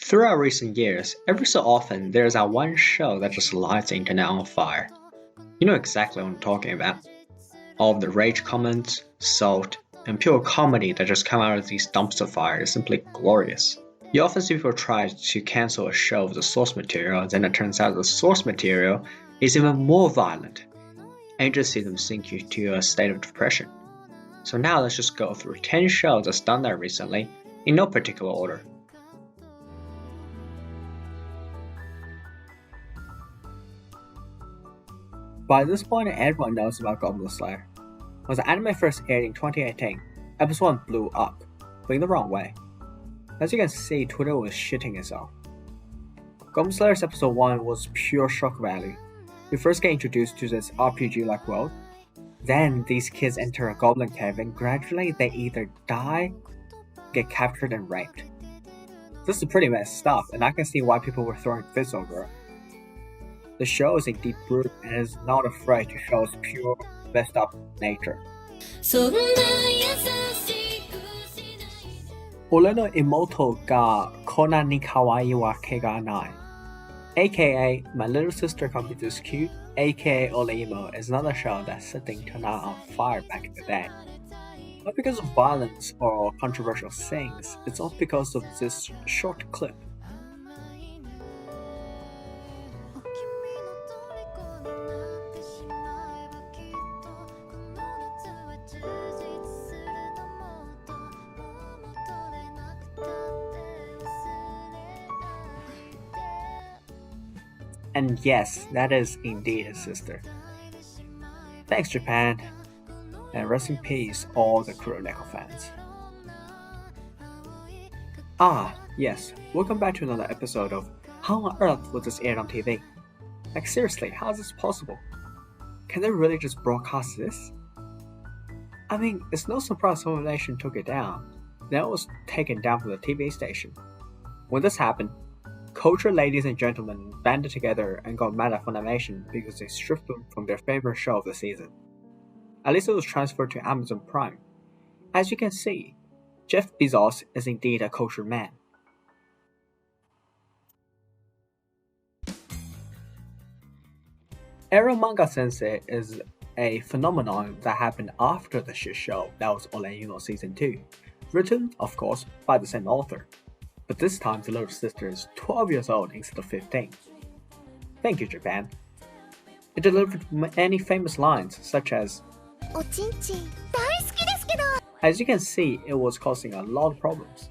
Throughout recent years, every so often there's that one show that just lights the internet on fire. You know exactly what I'm talking about. All of the rage comments, salt, and pure comedy that just come out of these dumpster fires is simply glorious. You often see people try to cancel a show with the source material, then it turns out the source material is even more violent, and you just see them sink you to a state of depression. So now let's just go through 10 shows that's done that recently, in no particular order. By this point, everyone knows about Goblin Slayer. When the anime first aired in 2018, episode 1 blew up, but in the wrong way. As you can see, Twitter was shitting itself. Goblin Slayer's episode 1 was pure shock value. You first get introduced to this RPG-like world, then these kids enter a goblin cave and gradually they either die, get captured and raped. This is pretty messed up, and I can see why people were throwing fits over it. The show is indeed brutal and is not afraid to show its pure, messed up nature. そんな優しくしないで俺の妹がこんなに可愛いわけがない. AKA My Little Sister Can't Be This Cute, AKA Oleimo is another show that set the internet on fire back in the day. Not because of violence or controversial things, it's all because of this short clip. And yes, that is indeed his sister. Thanks Japan, and rest in peace all the Kuroneko fans. Ah, yes, welcome back to another episode of How on Earth was this aired on TV? Like seriously, how is this possible? Can they really just broadcast this? I mean, it's no surprise Funimation took it down. Then it was taken down from the TV station. When this happened, cultured ladies and gentlemen banded together and got mad at Funimation because they stripped them from their favorite show of the season. At least it was transferred to Amazon Prime. As you can see, Jeff Bezos is indeed a cultured man. Ero Manga Sensei is a phenomenon that happened after the shit show that was Oleino Season 2, written, of course, by the same author. But this time the little sister is 12 years old instead of 15. Thank you, Japan. It delivered many famous lines, such as, おちんちん大好きですけど as you can see, it was causing a lot of problems,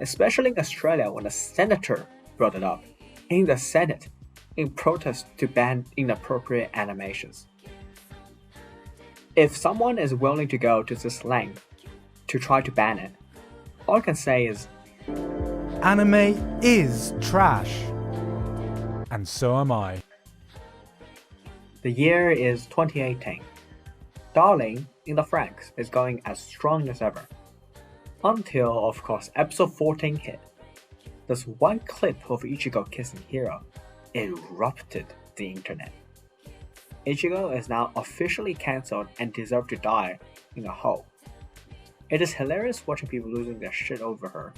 especially in Australia when a senator brought it up in the Senate in protest to ban inappropriate animations. If someone is willing to go to this length to try to ban it, all I can say is, Anime is trash. And so am I. the year is 2018. Darling in the Franxx is going as strong as ever. Until, of course, episode 14 hit. This one clip of Ichigo kissing Hiro erupted the internet. Ichigo is now officially cancelled and deserves to die in a hole. It is hilarious watching people losing their shit over her,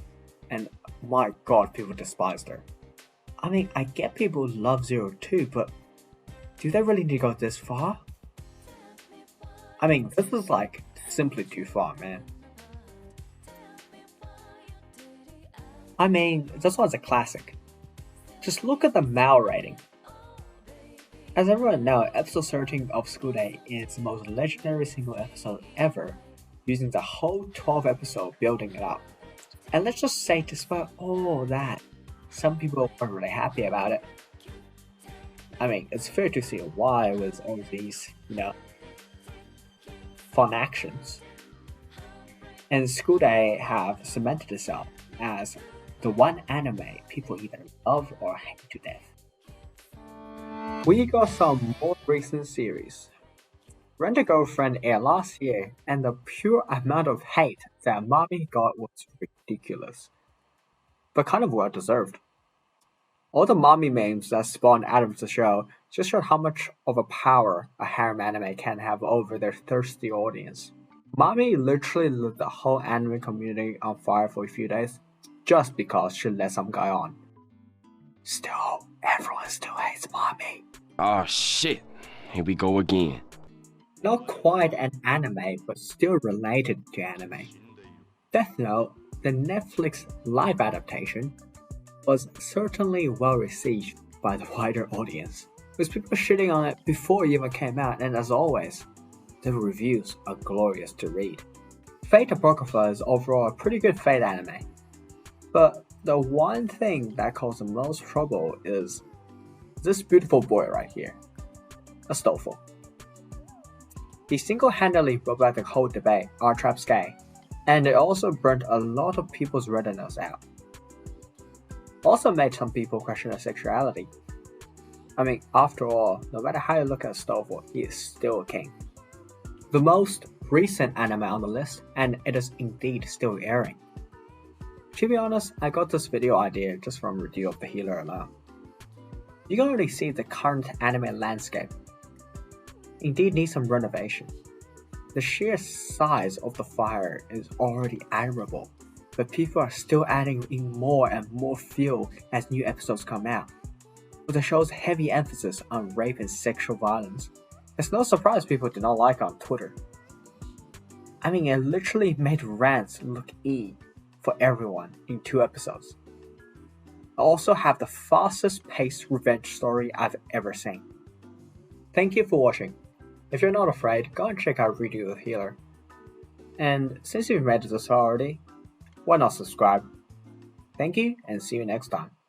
and my god, people despised her. I mean, I get people love Zero too, but do they really need to go this far? I mean, this is like simply too far, man. I mean, this one's a classic. Just look at the Mal rating. As everyone knows, episode 13 of School Day is the most legendary single episode ever, using the whole 12 episode building it up. And let's just say, despite all that, some people weren't really happy about it. I mean, it's fair to see why with all these, fun actions. And School Day have cemented itself as the one anime people either love or hate to death. We got some more recent series. Rent a Girlfriend aired last year, and the pure amount of hate that Mommy got was ridiculous. But kind of well deserved. All the mommy memes that spawned out of the show just showed how much of a power a harem anime can have over their thirsty audience. Mommy literally lit the whole anime community on fire for a few days, just because she let some guy on. Still, everyone still hates mommy. Oh shit, here we go again. Not quite an anime, but still related to anime. Death Note, the Netflix live adaptation, was certainly well received by the wider audience, with people shitting on it before it even came out, and as always, the reviews are glorious to read. Fate Apocrypha is overall a pretty good Fate anime, but the one thing that caused the most trouble is this beautiful boy right here, Astolfo. He single-handedly brought back the whole debate, are traps gay? And it also burnt a lot of people's retinas out. Also made some people question their sexuality. I mean, after all, no matter how you look at Astolfo, he is still a king. The most recent anime on the list, and it is indeed still airing. To be honest, I got this video idea just from review of The Healer alone. You can already see the current anime landscape indeed needs some renovation. The sheer size of the fire is already admirable, but people are still adding in more and more fuel as new episodes come out. With the show's heavy emphasis on rape and sexual violence, it's no surprise people do not like it on Twitter. I mean, it literally made rants look for everyone in 2 episodes. I also have the fastest paced revenge story I've ever seen. Thank you for watching. If you're not afraid, go and check out Review of Healer. And since you've made this already, why not subscribe? Thank you and see you next time.